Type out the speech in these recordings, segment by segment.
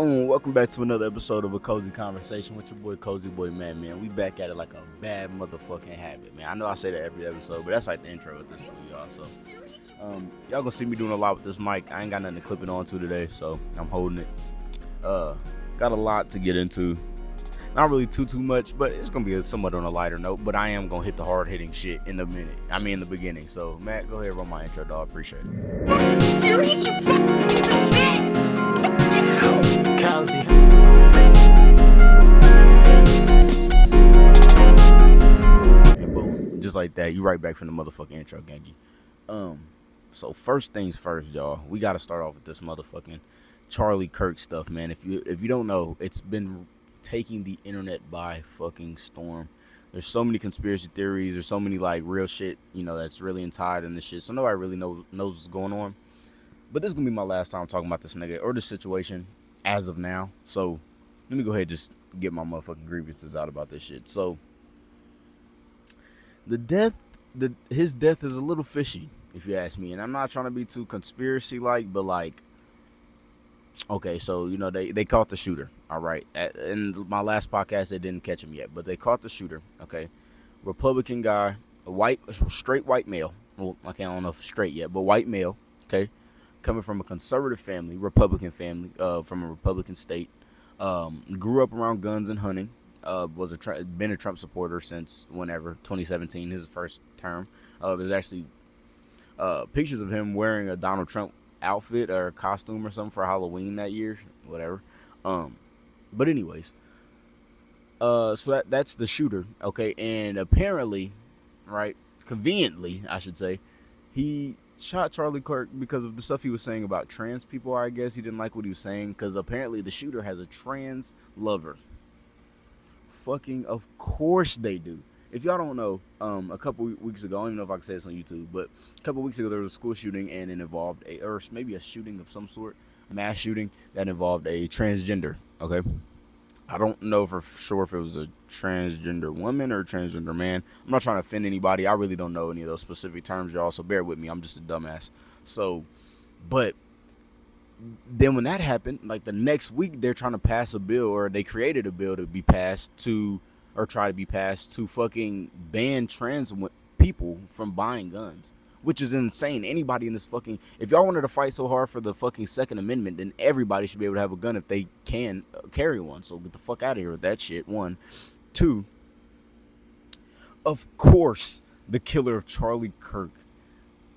Boom, welcome back to another episode of A Cozy Conversation with your boy Cozy Boy Man. We back at it like a bad motherfucking habit, man. I know I say that every episode, but that's like the intro with this one, y'all. So, y'all gonna see me doing a lot with this mic. I ain't got nothing to clip it onto today, so I'm holding it. Got a lot to get into. Not really too much, but it's gonna be somewhat on a lighter note. But I am gonna hit the hard hitting shit in the beginning. So, Matt, go ahead, run my intro, dog. Appreciate it. Serious? You fucking piece of shit! Cozy. And boom, just like that, you right back from the motherfucking intro, gangy. So first things first, y'all. We gotta start off with this motherfucking Charlie Kirk stuff, man. If you don't know, it's been taking the internet by fucking storm. There's so many conspiracy theories. There's so many like real shit, that's really tied in this shit. So nobody really knows what's going on. But this is gonna be my last time talking about this nigga or this situation as of now. So let me go ahead and just get my motherfucking grievances out about this shit. So his death is a little fishy, if you ask me. And I'm not trying to be too conspiracy like, but like, okay, so they caught the shooter. All right, in my last podcast they didn't catch him yet, but they caught the shooter. Okay, Republican guy, straight white male. Well, I don't know if straight yet, but white male. Okay, coming from a conservative family, Republican family, from a Republican state. Grew up around guns and hunting. Been a Trump supporter since whenever 2017, his first term. There's actually pictures of him wearing a Donald Trump outfit or costume or something for Halloween that year, whatever. But anyways, so that's the shooter, okay, and apparently, right, conveniently, I should say, he shot Charlie Kirk because of the stuff he was saying about trans people. I guess he didn't like what he was saying because apparently the shooter has a trans lover. Fucking of course they do. If y'all don't know, a couple weeks ago, I don't even know if I can say this on YouTube, but a couple weeks ago there was a school shooting and it involved maybe a shooting of some sort, mass shooting that involved a transgender. Okay, I don't know for sure if it was a transgender woman or a transgender man. I'm not trying to offend anybody. I really don't know any of those specific terms, y'all. So bear with me. I'm just a dumbass. So, but then when that happened, like the next week, they're trying to pass a bill, or they created a bill to be passed or try to be passed to fucking ban trans people from buying guns, which is insane. Anybody in this fucking, if y'all wanted to fight so hard for the fucking Second Amendment, then everybody should be able to have a gun if they can carry one. So get the fuck out of here with that shit. One, two. Of course, the killer of Charlie Kirk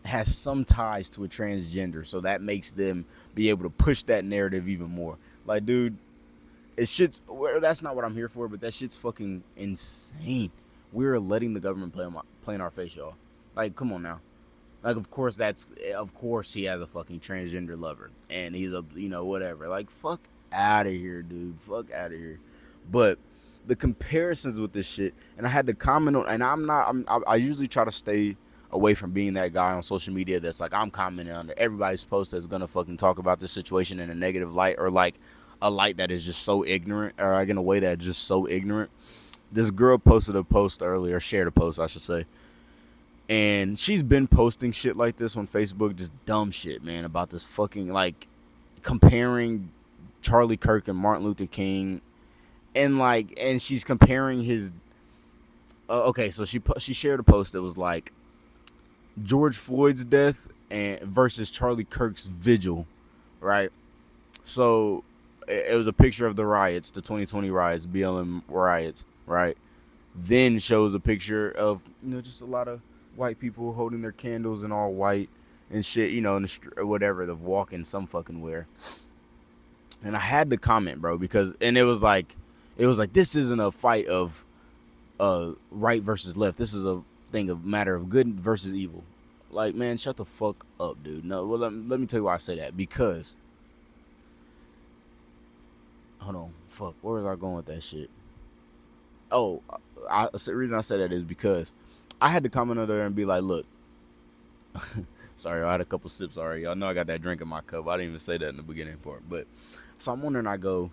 has some ties to a transgender, so that makes them be able to push that narrative even more. Like, dude, that's not what I'm here for, but that shit's fucking insane. We're letting the government play in our face, y'all. Like, come on now. Like, of course he has a fucking transgender lover, and he's a, whatever. Like, fuck out of here, dude. Fuck out of here. But the comparisons with this shit, and I had to comment on, and I usually try to stay away from being that guy on social media that's like, I'm commenting under everybody's post that's gonna fucking talk about this situation in a negative light, or like a light that is just so ignorant, or like in a way that is just so ignorant. This girl posted a post earlier, shared a post, I should say. And she's been posting shit like this on Facebook, just dumb shit, man, about this fucking, like, comparing Charlie Kirk and Martin Luther King, and she's comparing his. Okay, so she shared a post that was like George Floyd's death and versus Charlie Kirk's vigil, right? So it was a picture of the riots, the 2020 riots, BLM riots, right? Then shows a picture of just a lot of white people holding their candles and all white and shit, in the street or whatever, the walking some fucking where. And I had to comment, bro, because it was like this isn't a fight of right versus left. This is a matter of good versus evil. Like, man, shut the fuck up, dude. No, well, let me tell you why I say that. Because, hold on, fuck, where was I going with that shit? Oh, the reason I say that is because I had to comment on there and be like, look, sorry, I had a couple sips already. Y'all know I got that drink in my cup. I didn't even say that in the beginning part. But, so I'm wondering,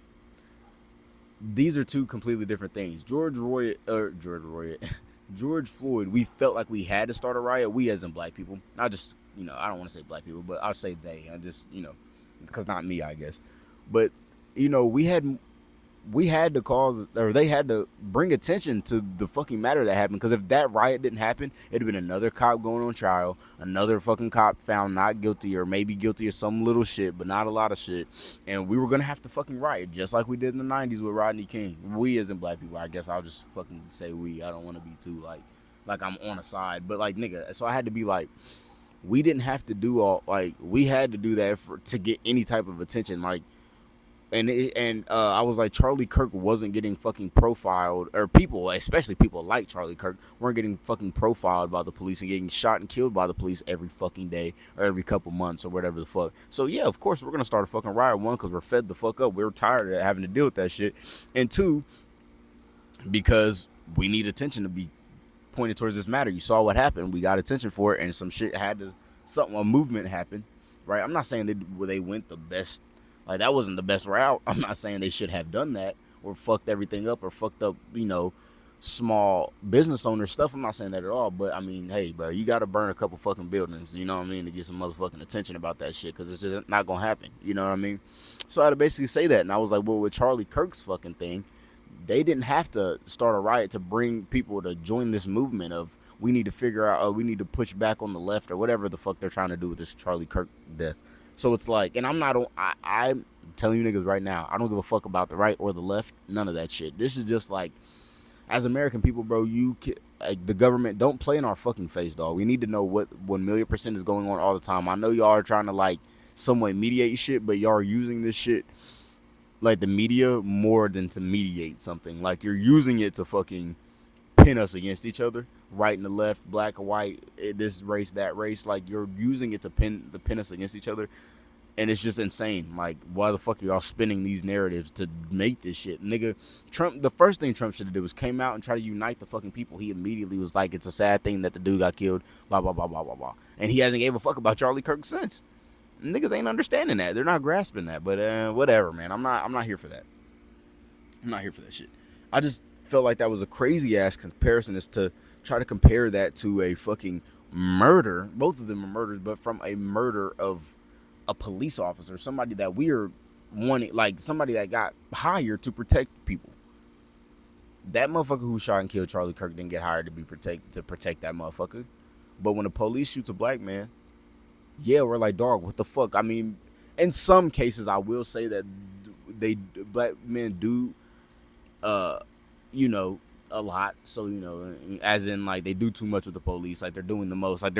these are two completely different things. George Floyd, we felt like we had to start a riot. We as in black people. Not just, I don't want to say black people, but I'll say they. I just, because not me, I guess. But we had to cause, or they had to bring attention to the fucking matter that happened. Because if that riot didn't happen, it'd have been another cop going on trial, another fucking cop found not guilty or maybe guilty of some little shit, but not a lot of shit, and we were gonna have to fucking riot just like we did in the '90s with Rodney King. We as in black people, I guess I'll just fucking say we. I don't want to be too like I'm on a side, but like nigga, so I had to be like, we didn't have to do all, like we had to do that to get any type of attention, like. And I was like, Charlie Kirk wasn't getting fucking profiled, or people, especially people like Charlie Kirk, weren't getting fucking profiled by the police and getting shot and killed by the police every fucking day or every couple months or whatever the fuck. So yeah, of course we're gonna start a fucking riot. One, because we're fed the fuck up, we're tired of having to deal with that shit, and two, because we need attention to be pointed towards this matter. You saw what happened. We got attention for it, and some shit had to, a movement happened, right? I'm not saying they went the best. Like, that wasn't the best route. I'm not saying they should have done that or fucked everything up or fucked up, small business owner stuff. I'm not saying that at all. But, I mean, hey, bro, you got to burn a couple fucking buildings, you know what I mean, to get some motherfucking attention about that shit, because it's just not going to happen, you know what I mean? So I had to basically say that. And I was like, well, with Charlie Kirk's fucking thing, they didn't have to start a riot to bring people to join this movement of, we need to figure out, we need to push back on the left or whatever the fuck they're trying to do with this Charlie Kirk death. So it's like, and I'm telling you niggas right now, I don't give a fuck about the right or the left, none of that shit. This is just like, as American people, bro, like, the government, don't play in our fucking face, dog. We need to know what 1,000,000% is going on all the time. I know y'all are trying to, like, somewhat mediate shit, but y'all are using this shit, like the media, more than to mediate something. Like, you're using it to fucking pin us against each other, right and the left, black or white, this race, that race. Like, you're using it to pin us against each other. And it's just insane. Like, why the fuck are y'all spinning these narratives to make this shit? Nigga, Trump, the first thing Trump should have did was came out and try to unite the fucking people. He immediately was like, it's a sad thing that the dude got killed, blah, blah, blah, blah, blah, blah. And he hasn't gave a fuck about Charlie Kirk since. Niggas ain't understanding that. They're not grasping that. But whatever, man. I'm not here for that. I'm not here for that shit. I just felt like that was a crazy ass comparison, is to try to compare that to a fucking murder. Both of them are murders, but from a murder of a police officer, somebody that we're wanting, like somebody that got hired to protect people. That motherfucker who shot and killed Charlie Kirk didn't get hired to protect that motherfucker. But when the police shoots a black man, yeah, we're like, dog, what the fuck? I mean, in some cases, I will say that black men do, a lot. So, as in, like, they do too much with the police. Like, they're doing the most. Like,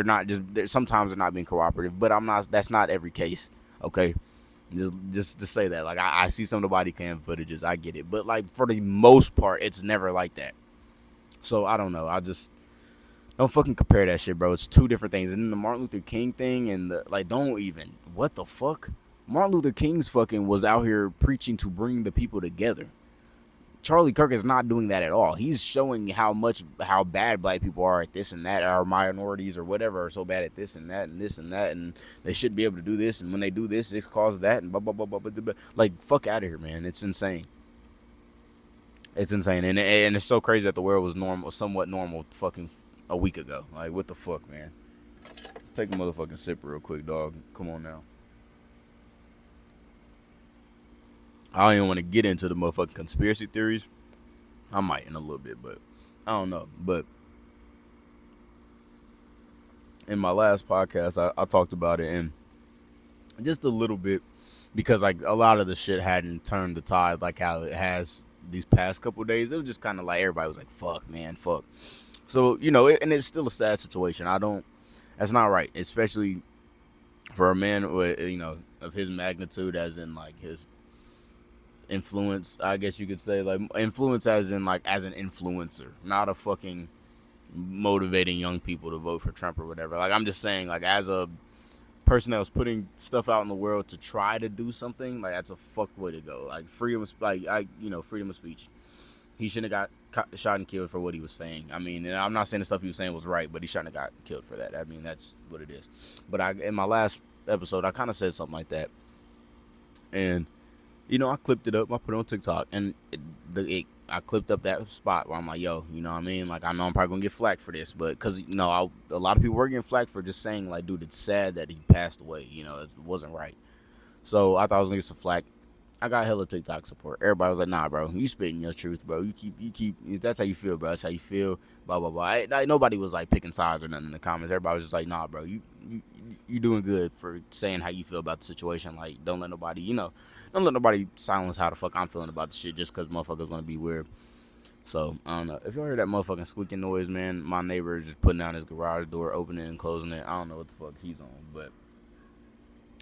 sometimes they're not being cooperative. But that's not every case, okay? Just to say that. Like, I see some of the body cam footages. I get it. But, like, for the most part, it's never like that. So, I don't know. I just don't fucking compare that shit, bro. It's two different things. And then the Martin Luther King thing and don't even. What the fuck? Martin Luther King's fucking was out here preaching to bring the people together. Charlie Kirk is not doing that at all. He's showing how bad black people are at this and that, or minorities or whatever are so bad at this and that and this and that, and they shouldn't be able to do this, and when they do this, this causes that, and blah blah blah blah blah, blah. Like, fuck out of here, man. It's insane. It's insane, and it's so crazy that the world was somewhat normal fucking a week ago. Like, what the fuck, man? Let's take a motherfucking sip real quick, dog. Come on now. I don't even want to get into the motherfucking conspiracy theories. I might in a little bit, but I don't know. But in my last podcast, I talked about it, and just a little bit, because like a lot of the shit hadn't turned the tide like how it has these past couple of days. It was just kind of like everybody was like, fuck, man, fuck. So, and it's still a sad situation. That's not right, especially for a man with, of his magnitude, as in like his influence, I guess you could say, like influence as in like as an influencer, not a fucking motivating young people to vote for Trump or whatever. Like, I'm just saying, like, as a person that was putting stuff out in the world to try to do something, like, that's a fucked way to go. Like, freedom of speech. He shouldn't have got shot and killed for what he was saying. I mean, and I'm not saying the stuff he was saying was right, but he shouldn't have got killed for that. I mean, that's what it is. But in my last episode, I kind of said something like that, and I clipped it up. I put it on TikTok, and I clipped up that spot where I'm like, yo, you know what I mean? Like, I know I'm probably going to get flack for this, but because, a lot of people were getting flack for just saying, like, dude, it's sad that he passed away. It wasn't right. So I thought I was going to get some flack. I got hella TikTok support. Everybody was like, "Nah, bro, you spitting your truth, bro. You keep. That's how you feel, bro. That's how you feel." Blah blah blah. Nobody was like picking sides or nothing in the comments. Everybody was just like, "Nah, bro, you doing good for saying how you feel about the situation. Like, don't let nobody, don't let nobody silence how the fuck I'm feeling about the shit just because motherfuckers gonna be weird." So I don't know if y'all hear that motherfucking squeaking noise, man. My neighbor is just putting down his garage door, opening and closing it. I don't know what the fuck he's on, but.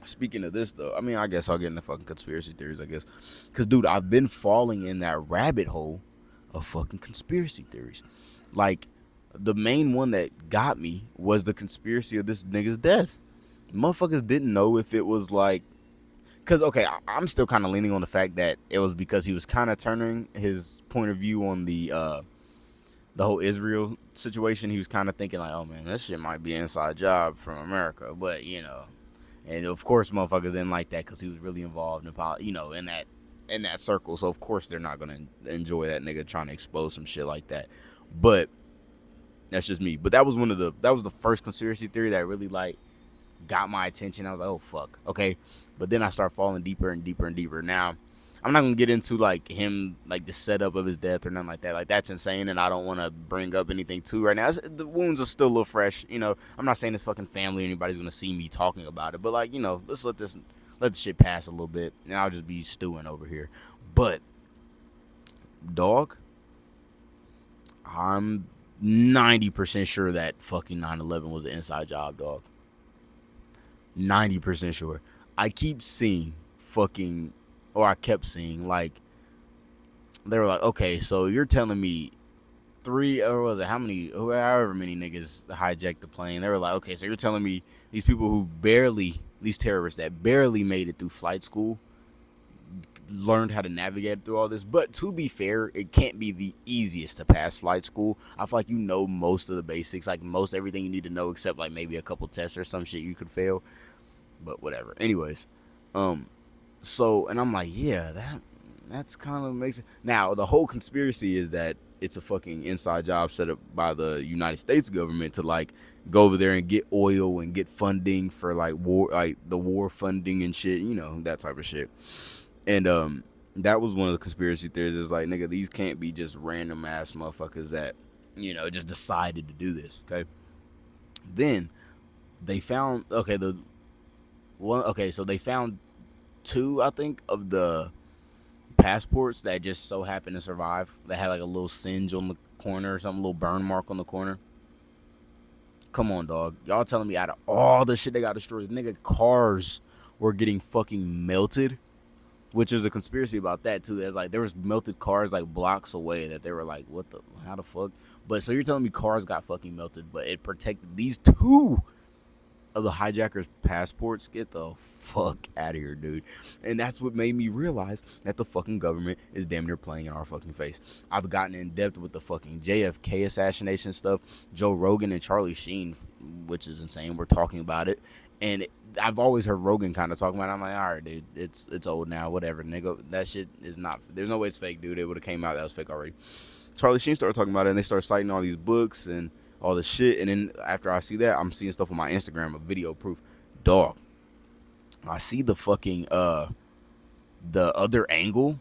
Speaking of this, though, I mean, I guess I'll get into fucking conspiracy theories, I guess. Because, dude, I've been falling in that rabbit hole of fucking conspiracy theories. Like, the main one that got me was the conspiracy of this nigga's death. Motherfuckers didn't know if it was like. Because, okay, I'm still kind of leaning on the fact that it was because he was kind of turning his point of view on the whole Israel situation. He was kind of thinking, like, oh, man, that shit might be an inside job from America. But, and of course, motherfuckers didn't like that because he was really involved in that circle. So of course they're not gonna enjoy that nigga trying to expose some shit like that. But that's just me. But that was the first conspiracy theory that really like got my attention. I was like, oh fuck, okay. But then I start falling deeper and deeper and deeper. Now I'm not gonna get into like him, like the setup of his death or nothing like that. Like that's insane, and I don't want to bring up anything too right now. The wounds are still a little fresh. I'm not saying his fucking family or anybody's gonna see me talking about it, but like let's let the shit pass a little bit, and I'll just be stewing over here. But dog, I'm 90% sure that fucking 9/11 was an inside job, dog. 90% sure. I keep seeing fucking. Or I kept seeing, like, they were like, okay, so you're telling me however many niggas hijacked the plane. They were like, okay, so you're telling me these terrorists that barely made it through flight school learned how to navigate through all this. But to be fair, it can't be the easiest to pass flight school. I feel like most of the basics, like most everything you need to know, except like maybe a couple tests or some shit you could fail. But whatever. Anyways, So, and I'm like, yeah, that's kind of makes it. Now, the whole conspiracy is that it's a fucking inside job set up by the United States government to like go over there and get oil and get funding for like war, like the war funding and shit, that type of shit. And that was one of the conspiracy theories. Is like, nigga, these can't be just random ass motherfuckers that just decided to do this. Okay. Then they found so they found two, I think, of the passports that just so happened to survive. That had like a little singe on the corner or something, a little burn mark on the corner. Come on, dog. Y'all telling me out of all the shit they got destroyed, nigga, cars were getting fucking melted, which is a conspiracy about that too. There's like there was melted cars like blocks away that they were like, how the fuck? But so you're telling me cars got fucking melted, but it protected these two of the hijackers' passports? Get the fuck out of here, dude. And that's what made me realize that the fucking government is damn near playing in our fucking face. I've gotten in depth with the fucking JFK assassination stuff. Joe Rogan and Charlie Sheen, which is insane, we're talking about it. And I've always heard Rogan kind of talking about it. I'm like, all right, dude, it's old now, whatever, nigga. That shit is not, there's no way it's fake, dude. It would have came out that was fake already. Charlie Sheen started talking about it, and they started citing all these books and all this shit. And then after I see that, I'm seeing stuff on my Instagram of video proof. Dog, I see the fucking the other angle.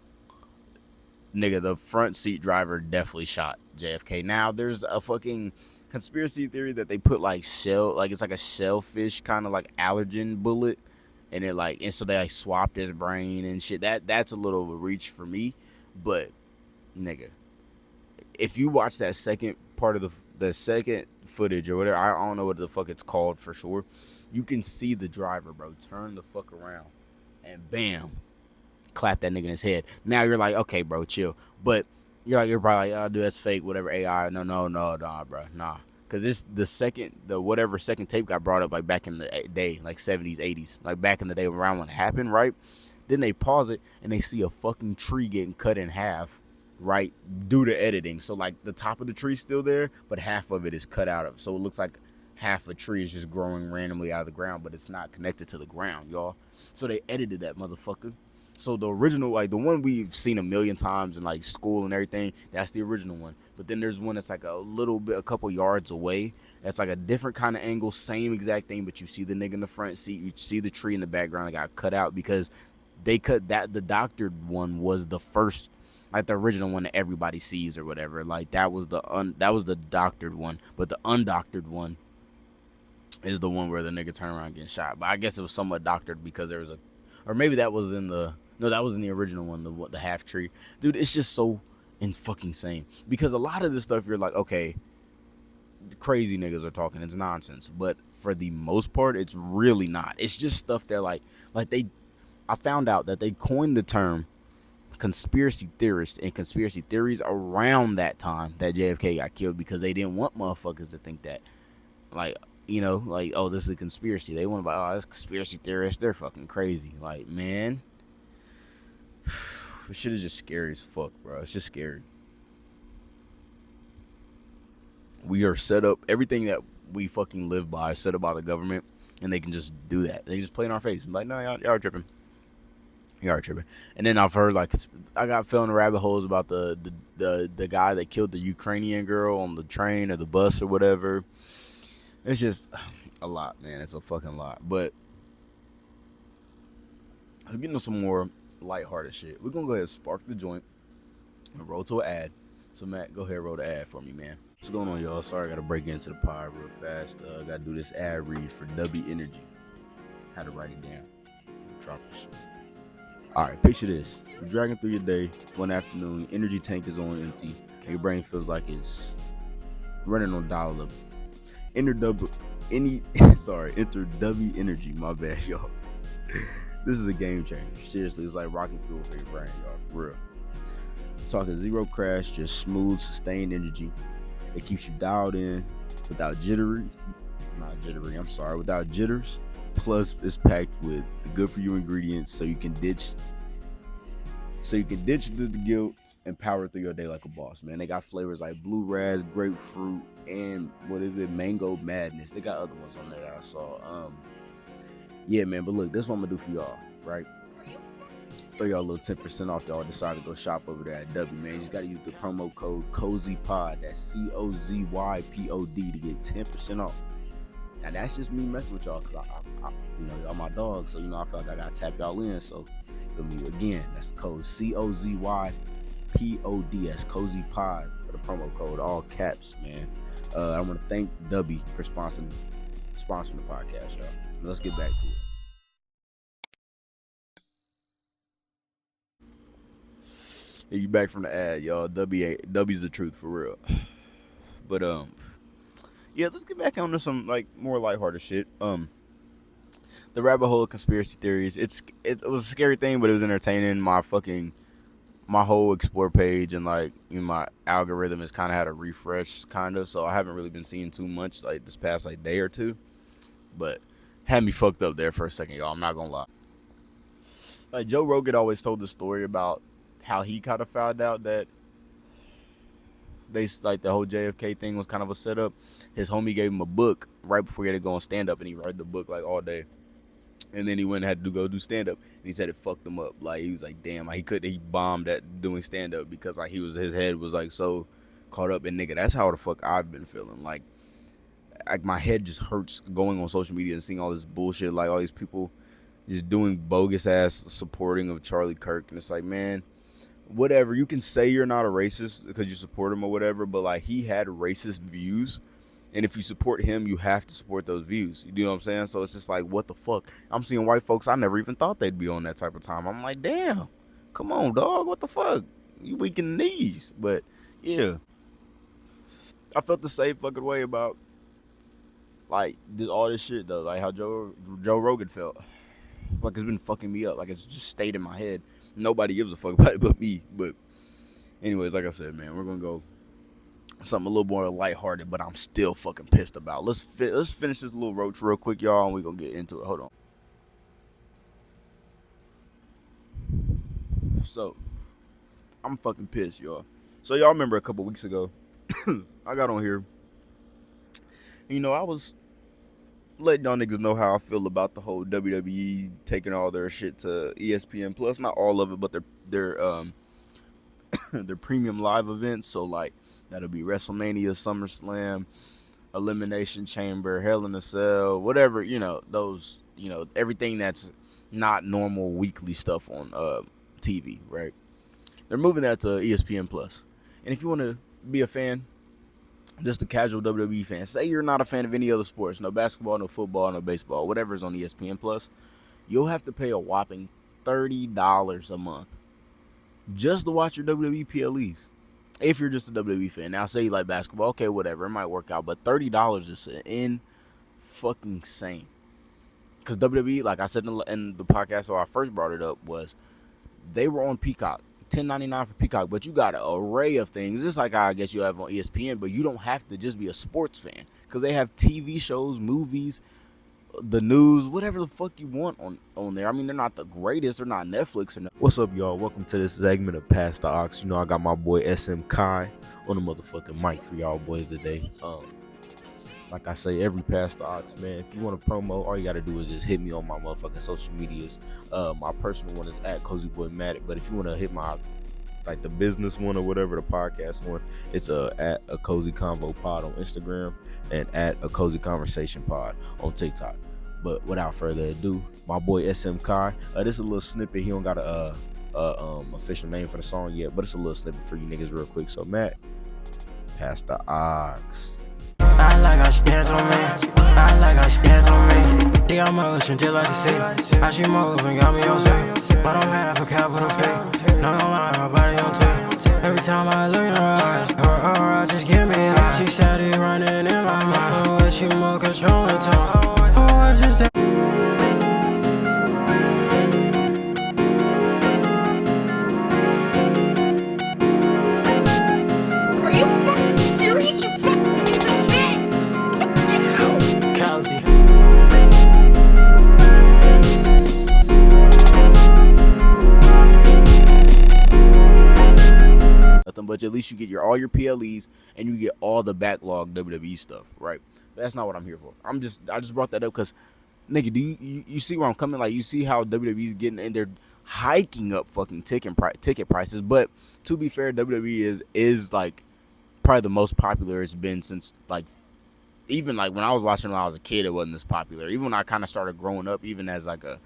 Nigga, the front seat driver definitely shot JFK. Now there's a fucking conspiracy theory that they put like it's like a shellfish kind of like allergen bullet, and so they like swapped his brain and shit. That's a little of a reach for me, but nigga, if you watch that second part of the second footage or whatever, I don't know what the fuck it's called for sure, you can see the driver, bro, turn the fuck around and bam, clap that nigga in his head. Now you're like, okay, bro, chill. But you're probably like, oh, dude, that's fake, whatever, AI. No, nah, bro, nah. Because this whatever second tape got brought up like back in the day, like 70s, 80s, like back in the day around when it happened, right? Then they pause it and they see a fucking tree getting cut in half, right, due to editing. So like the top of the tree's still there, but half of it is cut out of. So it looks like half a tree is just growing randomly out of the ground, but it's not connected to the ground, y'all. So they edited that motherfucker. So the original, like the one we've seen a million times in like school and everything, that's the original one. But then there's one that's like a couple yards away. That's like a different kind of angle, same exact thing, but you see the nigga in the front seat, you see the tree in the background that got cut out because they cut that the doctored one was the first, like the original one that everybody sees or whatever. Like that was the doctored one, but the undoctored one is the one where the nigga turn around getting shot. But I guess it was somewhat doctored because there was a, or maybe that was in the, no, that was in the original one, the half tree. Dude, it's just so in fucking insane because a lot of this stuff you're like, okay, crazy niggas are talking, it's nonsense, but for the most part, it's really not. It's just stuff that like they, I found out that they coined the term conspiracy theorists and conspiracy theories around that time that JFK got killed because they didn't want motherfuckers to think that, like, you know, like, oh, this is a conspiracy. They want to be like, oh, this conspiracy theorists, they're fucking crazy. Like, man, this shit is just scary as fuck, bro. It's just scary. We are set up, everything that we fucking live by is set up by the government, and they can just do that. They just play in our face and be like, no, y'all are tripping. Y'all are tripping. And then I've heard, like, I got fell in the rabbit holes about the guy that killed the Ukrainian girl on the train or the bus or whatever. It's just a lot, man. It's a fucking lot. But let's get into some more lighthearted shit. We're gonna go ahead and spark the joint and roll to an ad. So Matt, go ahead and roll the ad for me, man. What's going on, y'all? Sorry, I gotta break into the pod real fast. Gotta do this ad read for W Energy. Had to write it down. Drop this. Alright, picture this. You're dragging through your day one afternoon, energy tank is on empty, and your brain feels like it's running on dial-up. Enter W Energy, my bad, y'all. This is a game changer. Seriously, it's like rocket fuel for your brain, y'all, for real. I'm talking zero crash, just smooth, sustained energy. It keeps you dialed in without without jitters. Plus, it's packed with the good for you ingredients, so you can ditch the guilt and power through your day like a boss, man. They got flavors like blue raz, grapefruit, and mango madness. They got other ones on there that I saw. Yeah, man. But look, this is what I'm gonna do for y'all, right? Throw y'all a little 10% off. Y'all decide to go shop over there at W, man. You just gotta use the promo code COZYPOD. That's COZYPOD to get 10% off. Now that's just me messing with y'all, cause I you know, y'all my dogs, so you know I feel like I gotta tap y'all in. So feel me again. That's the code COZYPOD. That's Cozy Pod for the promo code, all caps, man. I want to thank W for sponsoring the podcast, y'all. Let's get back to it. Hey, you back from the ad, y'all. W's the truth for real. But yeah, let's get back onto some like more lighthearted shit. The rabbit hole of conspiracy theories. It was a scary thing, but it was entertaining. My whole explore page and like, you know, my algorithm has kind of had a refresh, kind of. So I haven't really been seeing too much like this past like day or two, but had me fucked up there for a second, y'all. I'm not gonna lie. Like Joe Rogan always told the story about how he kind of found out that they like the whole JFK thing was kind of a setup. His homie gave him a book right before he had to go on stand up, and he read the book like all day. And then he went and had to go do stand up, and he said it fucked him up. Like he was like, damn, like he bombed at doing stand up because like his head was like so caught up in nigga. That's how the fuck I've been feeling. Like my head just hurts going on social media and seeing all this bullshit, like all these people just doing bogus ass supporting of Charlie Kirk, and it's like, man, whatever. You can say you're not a racist because you support him or whatever, but like he had racist views. And if you support him, you have to support those views. You know what I'm saying? So it's just like, what the fuck? I'm seeing white folks I never even thought they'd be on that type of time. I'm like, damn, come on, dog. What the fuck? You weak in the knees. But yeah, I felt the same fucking way about like all this shit though. Like how Joe Rogan felt. Like it's been fucking me up. Like it's just stayed in my head. Nobody gives a fuck about it but me. But anyways, like I said, man, we're gonna go something a little more lighthearted, but I'm still fucking pissed about. Let's finish this little roach real quick, y'all, and we're gonna get into it. Hold on. So, I'm fucking pissed, y'all. So, y'all remember a couple weeks ago, I got on here. You know, I was letting y'all niggas know how I feel about the whole WWE taking all their shit to ESPN Plus. Not all of it, but their their premium live events. So, like, that'll be WrestleMania, SummerSlam, Elimination Chamber, Hell in a Cell, whatever, you know, those, you know, everything that's not normal weekly stuff on TV, right? They're moving that to ESPN Plus. And if you want to be a fan, just a casual WWE fan, say you're not a fan of any other sports, no basketball, no football, no baseball, whatever's on ESPN Plus, you'll have to pay a whopping $30 a month just to watch your WWE PLEs. If you're just a WWE fan. Now, say you like basketball, okay, whatever, it might work out, but $30 is in fucking insane. Because WWE, like I said in the podcast where I first brought it up, was they were on Peacock, $10.99 for Peacock, but you got an array of things, just like I guess you have on ESPN, but you don't have to just be a sports fan because they have TV shows, movies, the news, whatever the fuck you want on there. I mean, they're not the greatest, they're not Netflix or nothing. What's up, y'all? Welcome to this segment of Past the Ox. You know, I got my boy SM Kai on the motherfucking mic for y'all boys today. Like I say, every Past the Ox, man, if you want to promo, all you gotta do is just hit me on my motherfucking social medias. My personal one is at Cozy Boy Matic, but if you want to hit my like the business one or whatever, the podcast one, it's at a Cozy Convo Pod on Instagram and at a Cozy Conversation Pod on TikTok. But without further ado, my boy SM Kai. This is a little snippet. He don't got a official name for the song yet, but it's a little snippet for you niggas real quick. So Matt, pass the ox. I like how she dance on me. I like how she dance on me. The emotion just like to see how she moving, got me on sick. But I'm half a capital P. No, don't lie, her body on tape. Every time I look in her eyes just give me life. She said it running in my mind. Oh, she more controlling tone. Oh, it's just that. Are you fucking serious? You fucking piece of shit! Fuck you! Cozy. Nothing, but at least you get all your PLEs and you get all the backlog WWE stuff, right? That's not what I'm here for. I just brought that up because, nigga, do you see where I'm coming? Like, you see how WWE's getting, and they're hiking up fucking ticket prices. But to be fair, WWE is like probably the most popular it's been since, like, even like when I was watching when I was a kid, it wasn't this popular. Even when I kind of started growing up, even as like a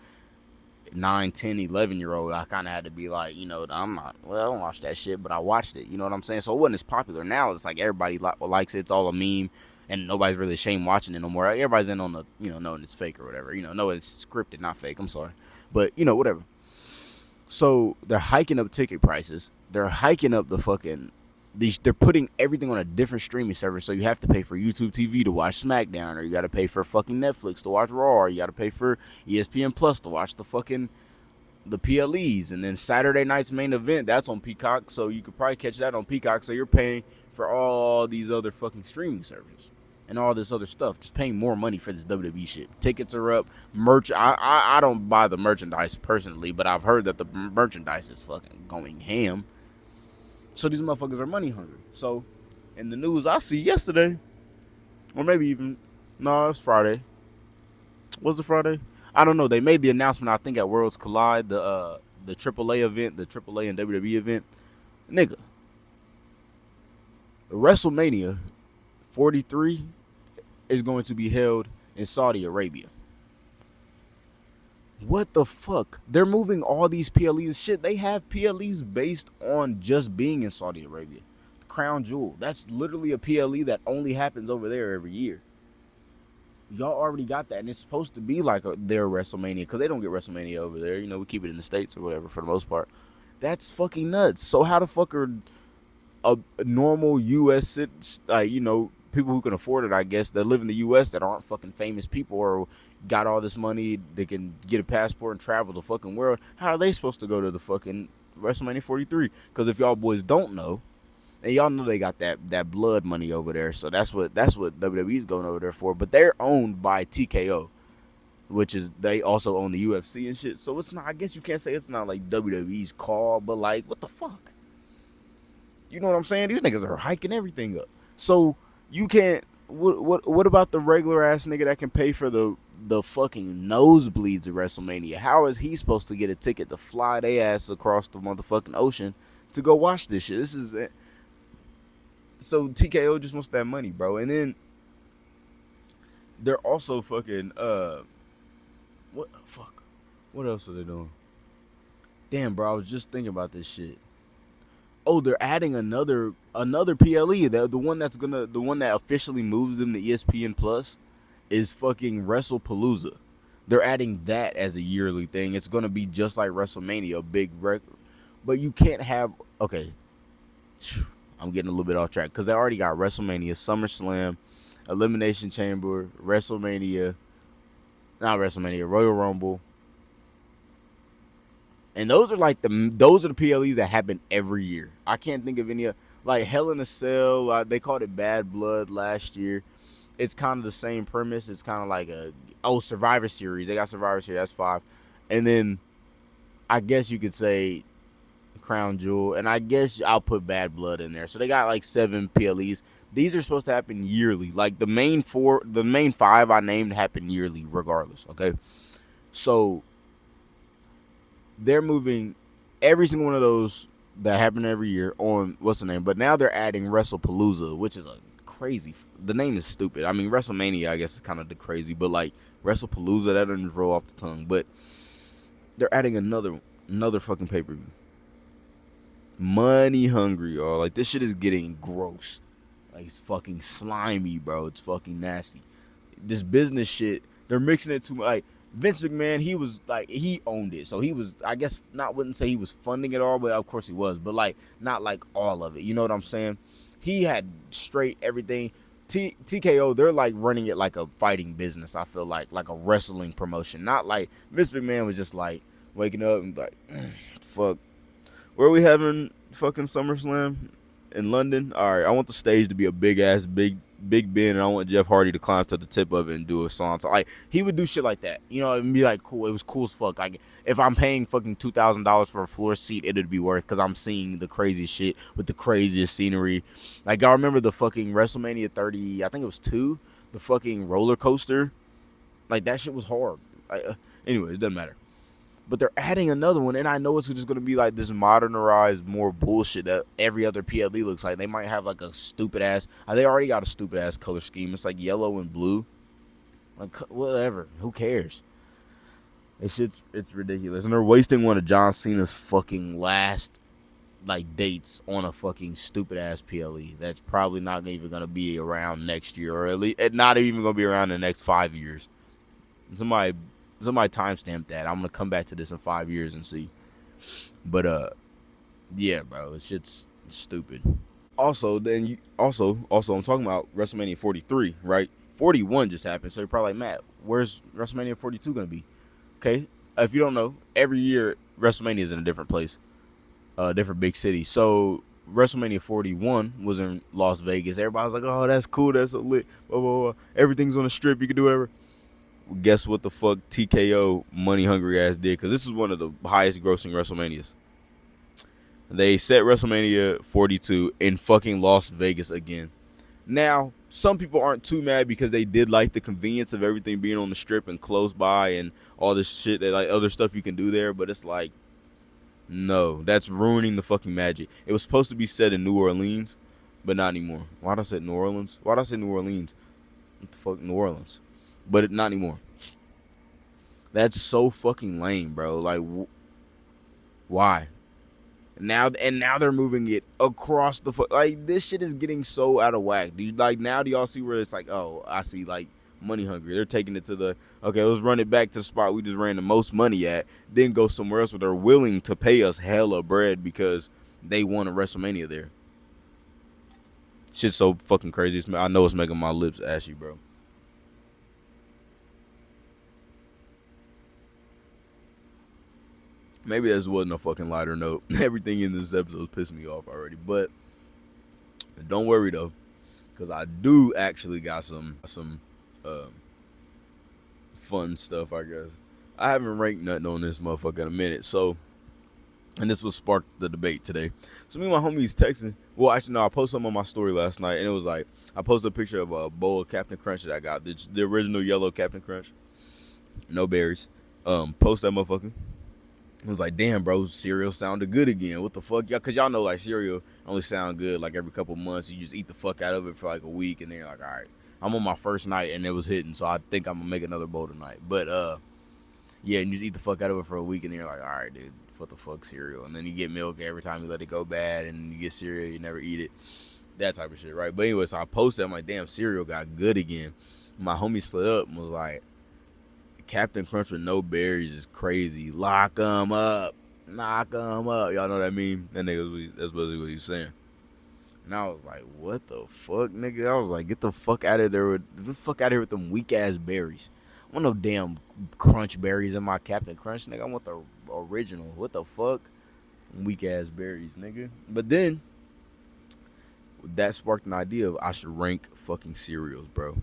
9, 10, 11-year-old, I kind of had to be like, I don't watch that shit, but I watched it. You know what I'm saying? So it wasn't as popular. Now it's like everybody likes it. It's all a meme, and nobody's really ashamed watching it no more. Everybody's in on the, knowing it's fake or whatever. Know it's scripted, not fake. I'm sorry. But, whatever. So they're hiking up ticket prices. They're hiking up the fucking... They're putting everything on a different streaming service, so you have to pay for YouTube TV to watch SmackDown, or you got to pay for fucking Netflix to watch Raw, or you got to pay for ESPN Plus to watch the PLEs, and then Saturday night's main event, that's on Peacock, so you could probably catch that on Peacock, so you're paying for all these other fucking streaming services and all this other stuff, just paying more money for this WWE shit. Tickets are up, I don't buy the merchandise personally, but I've heard that the merchandise is fucking going ham. So these motherfuckers are money hungry. So in the news I see yesterday, or maybe even, no, it's Friday. Was it Friday? I don't know. They made the announcement, I think, at Worlds Collide, the AAA event, the AAA and WWE event. Nigga, Wrestlemania 43 is going to be held in Saudi Arabia. What the fuck? They're moving all these PLEs. Shit, they have PLEs based on just being in Saudi Arabia. The Crown Jewel. That's literally a PLE that only happens over there every year. Y'all already got that. And it's supposed to be like their WrestleMania, because they don't get WrestleMania over there. We keep it in the States or whatever for the most part. That's fucking nuts. So how the fuck are a normal U.S. people who can afford it, I guess, that live in the U.S. that aren't fucking famous people or got all this money, they can get a passport and travel the fucking world, how are they supposed to go to the fucking WrestleMania 43? Because if y'all boys don't know, and y'all know they got that blood money over there, so that's what WWE's going over there for. But they're owned by TKO, which is, they also own the UFC and shit. So it's not, I guess you can't say it's not like WWE's call, but like, what the fuck? You know what I'm saying? These niggas are hiking everything up. So you can't. What about the regular ass nigga that can pay for the fucking nosebleeds at WrestleMania? How is he supposed to get a ticket to fly their ass across the motherfucking ocean to go watch this shit? This is it. So TKO just wants that money, bro. And then they're also fucking what the fuck? What else are they doing? Damn, bro, I was just thinking about this shit. Oh, they're adding another PLE. The one that officially moves them to ESPN Plus is fucking WrestlePalooza. They're adding that as a yearly thing. It's gonna be just like WrestleMania, a big record. But you can't have okay. I'm getting a little bit off track because they already got WrestleMania, SummerSlam, Elimination Chamber, WrestleMania, not WrestleMania, Royal Rumble, and those are the PLEs that happen every year. I can't think of any like Hell in a Cell. They called it Bad Blood last year. It's kind of the same premise. It's kind of like Survivor Series. They got Survivor Series. That's 5, and then I guess you could say Crown Jewel, and I guess I'll put Bad Blood in there. So they got like 7 PLEs. These are supposed to happen yearly. Like the main 5 I named happen yearly, regardless. Okay, so they're moving every single one of those that happen every year on what's the name, but now they're adding WrestlePalooza, which is a crazy. The name is stupid. I mean, WrestleMania, I guess, is kind of the crazy, but like WrestlePalooza, that doesn't roll off the tongue. But they're adding another fucking pay per view. Money hungry, y'all. Like this shit is getting gross. Like it's fucking slimy, bro. It's fucking nasty. This business shit, they're mixing it too much. Like Vince McMahon, he owned it. So he was, I guess, wouldn't say he was funding it all, but of course he was. But like not like all of it. You know what I'm saying? He had straight everything. TKO, they're like running it like a fighting business. I feel like a wrestling promotion. Not like Vince McMahon was just like waking up and like, fuck. Where are we having fucking SummerSlam? In London? All right, I want the stage to be a big Big Ben, and I want Jeff Hardy to climb to the tip of it and do a song. So, like, he would do shit like that. You know, it'd be like cool. It was cool as fuck. Like, if I'm paying fucking $2,000 for a floor seat, it'd be worth because I'm seeing the craziest shit with the craziest scenery. Like, I remember the fucking WrestleMania 30, I think it was 2, the fucking roller coaster. Like, that shit was hard. Like, anyways, it doesn't matter. But they're adding another one, and I know it's just going to be like this modernized, more bullshit that every other PLE looks like. They might have like a stupid ass. They already got a stupid ass color scheme. It's like yellow and blue. Like whatever. Who cares? It's ridiculous, and they're wasting one of John Cena's fucking last like dates on a fucking stupid ass PLE that's probably not even going to be around next year, or at least not even going to be around in the next 5 years. Somebody timestamp that. I'm gonna come back to this in 5 years and see. But yeah, bro, it's shit's stupid. Also, I'm talking about WrestleMania 43, right? 41 just happened, so you're probably like, Matt, where's WrestleMania 42 gonna be? Okay, if you don't know, every year WrestleMania is in a different place, different big city. So WrestleMania 41 was in Las Vegas. Everybody's like, oh, that's cool, that's so lit. Blah, blah, blah. Everything's on the strip. You can do whatever. Guess what the fuck TKO money hungry ass did? Because this is one of the highest grossing WrestleManias. They set WrestleMania 42 in fucking Las Vegas again. Now, some people aren't too mad because they did like the convenience of everything being on the strip and close by and all this shit, that like other stuff you can do there. But it's like, no, that's ruining the fucking magic. It was supposed to be set in New Orleans, but not anymore. Why'd I say New Orleans? Why'd I say New Orleans? What the fuck, New Orleans? But not anymore. That's so fucking lame, bro. Like, why? Now they're moving it across the like this shit is getting so out of whack. Do y'all see where it's like, oh, I see like money hungry. They're taking it to the okay, let's run it back to the spot we just ran the most money at, then go somewhere else where they're willing to pay us hella bread because they won a WrestleMania there. Shit's so fucking crazy. I know it's making my lips ashy, bro. Maybe this wasn't a fucking lighter note. Everything in this episode is pissing me off already. But don't worry though, because I do actually got some fun stuff, I guess. I haven't ranked nothing on this motherfucker in a minute. So, and this was sparked the debate today. So me and my homies texting. Well, actually, no, I posted something on my story last night, and it was like, I posted a picture of a bowl of Captain Crunch that I got. The original yellow Captain Crunch. No berries. Post that motherfucker. It was like, damn, bro, cereal sounded good again. What the fuck? Because y'all know, like, cereal only sound good, like, every couple months. You just eat the fuck out of it for, like, a week, and then you're like, all right. I'm on my first night, and it was hitting, so I think I'm going to make another bowl tonight. But, Yeah, and you just eat the fuck out of it for a week, and then you're like, all right, dude, what the fuck cereal? And then you get milk every time you let it go bad, and you get cereal, you never eat it. That type of shit, right? But anyway, so I posted, I'm like, damn, cereal got good again. My homie slid up and was like, Captain Crunch with no berries is crazy. Lock 'em up. Knock 'em up. Y'all know what I mean? That nigga, that's basically what he was saying. And I was like, what the fuck, nigga? I was like, get the fuck out of there with them weak ass berries. I want no damn crunch berries in my Captain Crunch, nigga. I want the original. What the fuck? Weak ass berries, nigga. But then that sparked an idea of I should rank fucking cereals, bro.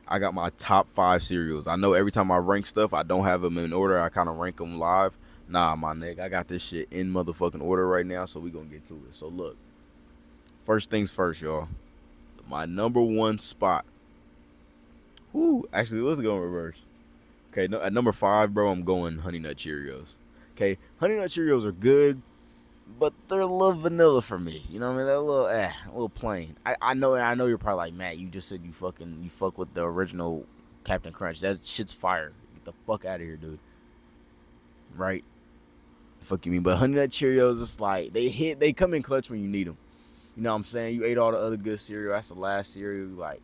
I got my top 5 cereals. I know every time I rank stuff, I don't have them in order. I kind of rank them live. Nah, my nigga, I got this shit in motherfucking order right now, so we gonna get to it. So look, first things first, y'all. My number 1 spot. Whoo, actually, let's go in reverse. Okay, no, at number 5, bro, I'm going Honey Nut Cheerios. Okay, Honey Nut Cheerios are good, but they're a little vanilla for me. You know what I mean? They're a little plain. I know you're probably like, Matt, you just said you fuck with the original Captain Crunch. That shit's fire. Get the fuck out of here, dude. Right? Fuck you mean? But Honey Nut Cheerios, it's like they come in clutch when you need them. You know what I'm saying? You ate all the other good cereal. That's the last cereal. Like,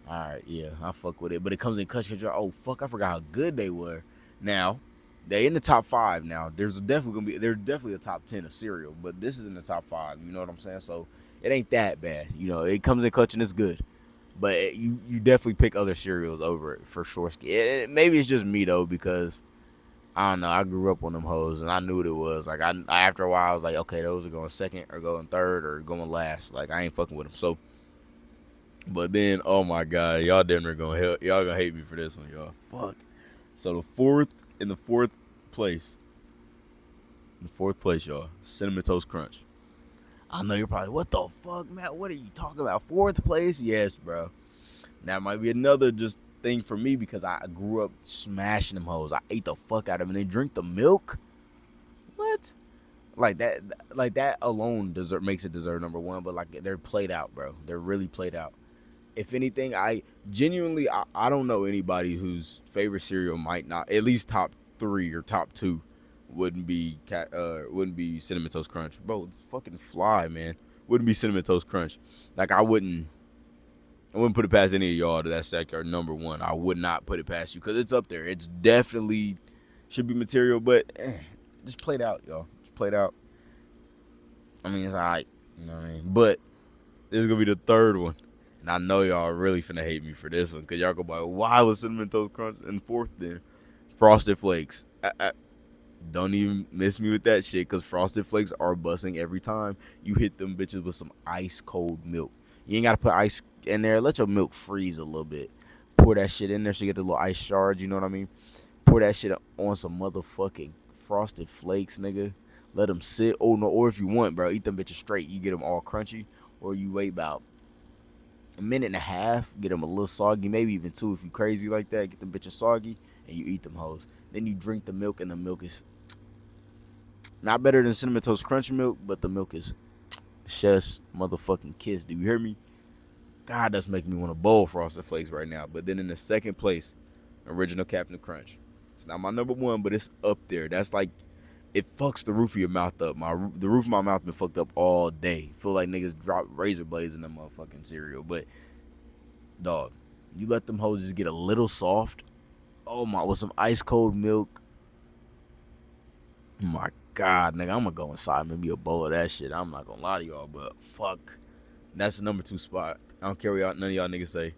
all right, yeah, I fuck with it. But it comes in clutch because you're, oh fuck, I forgot how good they were. Now, they in the top 5 now. There's definitely a top 10 of cereal, but this is in the top 5. You know what I'm saying? So it ain't that bad. You know, it comes in clutch and it's good. But you definitely pick other cereals over it for sure. Maybe it's just me though, because I don't know. I grew up on them hoes and I knew what it was. Like I after a while I was like, okay, those are going second or going third or going last. Like I ain't fucking with them. So, but then oh my god, y'all gonna hate me for this one, y'all. Fuck. So in the fourth place, y'all, Cinnamon Toast Crunch. I know you're probably, what the fuck, Matt? What are you talking about? 4th place? Yes, bro. That might be another just thing for me because I grew up smashing them hoes. I ate the fuck out of them. And they drink the milk. What? Like that alone makes it deserve number 1. But like they're played out, bro. They're really played out. If anything, I genuinely I don't know anybody whose favorite cereal might not, at least top 3 or top 2 wouldn't be Cinnamon Toast Crunch. Bro, it's fucking fly, man. Wouldn't be Cinnamon Toast Crunch. Like I wouldn't put it past any of y'all to that's like our number 1. I would not put it past you because it's up there. It's definitely should be material, but just played out, y'all. Just played out. I mean, it's alright. You know what I mean? But this is gonna be the 3rd one. And I know y'all are really finna hate me for this one because y'all go by, why was Cinnamon Toast Crunch in 4th then? Frosted Flakes. Don't even miss me with that shit because Frosted Flakes are busting every time you hit them bitches with some ice cold milk. You ain't got to put ice in there. Let your milk freeze a little bit. Pour that shit in there so you get the little ice shards, you know what I mean? Pour that shit on some motherfucking Frosted Flakes, nigga. Let them sit. Oh, no, or if you want, bro, eat them bitches straight. You get them all crunchy, or you wait about a minute and a half, get them a little soggy, maybe even 2 if you crazy like that. Get them bitches soggy, and you eat them hoes. Then you drink the milk, and the milk is not better than Cinnamon Toast Crunch milk, but the milk is chef's motherfucking kiss. Do you hear me? God, that's making me want to bowl Frosted Flakes right now. But then in the 2nd place, original Captain Crunch. It's not my number 1, but it's up there. That's like, it fucks the roof of your mouth up. The roof of my mouth been fucked up all day. Feel like niggas drop razor blades in the motherfucking cereal. But, dog, you let them hoes just get a little soft. Oh my, with some ice cold milk. My God, nigga, I'm gonna go inside and maybe a bowl of that shit. I'm not gonna lie to y'all, but fuck. That's the number 2 spot. I don't care what none of y'all niggas say.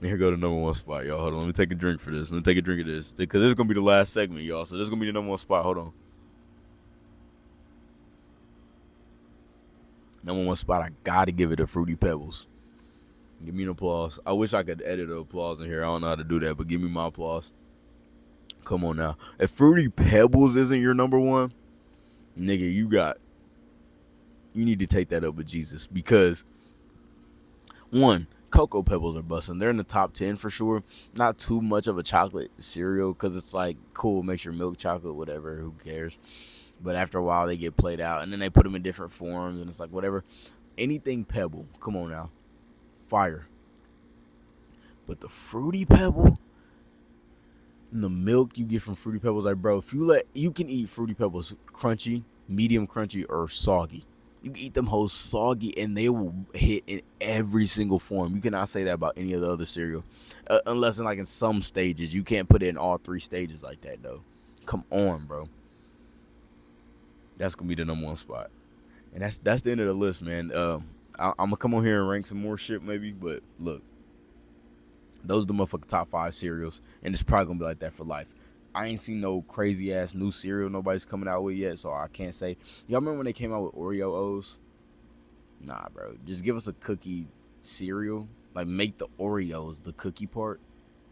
And here go the number 1 spot, y'all. Hold on, let me take a drink for this. Let me take a drink of this. Because this is gonna be the last segment, y'all. So this is gonna be the number 1 spot. Hold on. Number 1 spot, I gotta give it to Fruity Pebbles. Give me an applause. I wish I could edit the applause in here. I don't know how to do that, but give me my applause. Come on now. If Fruity Pebbles isn't your number 1, nigga, you need to take that up with Jesus. Because, 1, Cocoa Pebbles are busting. They're in the top 10 for sure. Not too much of a chocolate cereal because it's like, cool, makes your milk chocolate, whatever, who cares. But after a while, they get played out. And then they put them in different forms. And it's like, whatever. Anything Pebble, come on now. Fire. But the Fruity Pebble, And the milk you get from Fruity Pebbles, like, bro, if you can eat Fruity Pebbles crunchy, medium crunchy, or soggy. You can eat them whole soggy, and they will hit in every single form. You cannot say that about any of the other cereal, unless in some stages. You can't put it in all 3 stages like that though. Come on, bro. That's gonna be the number 1 spot, and that's the end of the list, man. I'm gonna come on here and rank some more shit maybe, but look, those are the motherfucking top 5 cereals, and it's probably gonna be like that for life. I ain't seen no crazy ass new cereal nobody's coming out with yet, so I can't say. Y'all remember when they came out with Oreo O's? Nah, bro. Just give us a cookie cereal. Like, make the Oreos the cookie part.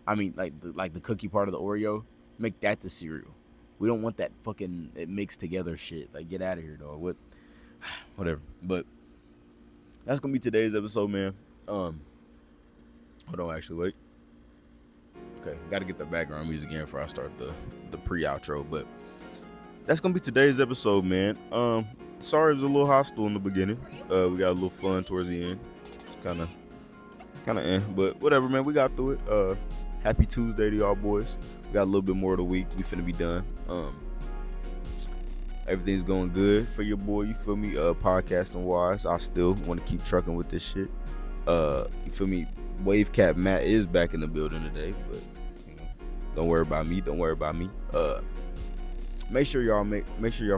I mean, like the cookie part of the Oreo. Make that the cereal. We don't want that fucking mixed together shit. Like, get out of here, dog. Whatever. But that's gonna be today's episode, man. Hold on, actually, wait. Okay, gotta get the background music in before I start the pre-outro. But that's gonna be today's episode, man. Sorry it was a little hostile in the beginning. We got a little fun towards the end. Kind of, but whatever, man. We got through it. Happy Tuesday to y'all boys. We got a little bit more of the week. We finna be done. Everything's going good for your boy. You feel me? Podcasting wise, I still want to keep trucking with this shit. You feel me? Wave Cap Matt is back in the building today, but don't worry about me. Don't worry about me. Make sure y'all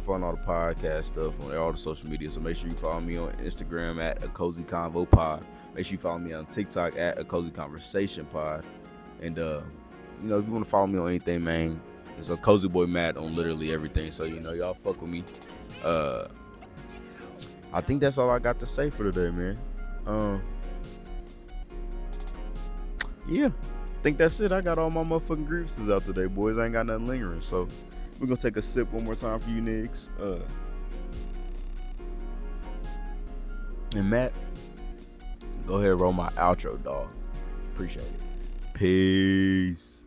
follow all the podcast stuff on all the social media. So make sure you follow me on Instagram at A Cozy Convo Pod. Make sure you follow me on TikTok at A Cozy Conversation Pod. And if you want to follow me on anything, man, it's A Cozy Boy Matt on literally everything. So y'all fuck with me. I think that's all I got to say for today, man. Yeah, I think that's it. I got all my motherfucking grievances out today, boys. I ain't got nothing lingering. So we're gonna take a sip one more time for you niggas. And Matt, go ahead and roll my outro, dog. Appreciate it. Peace.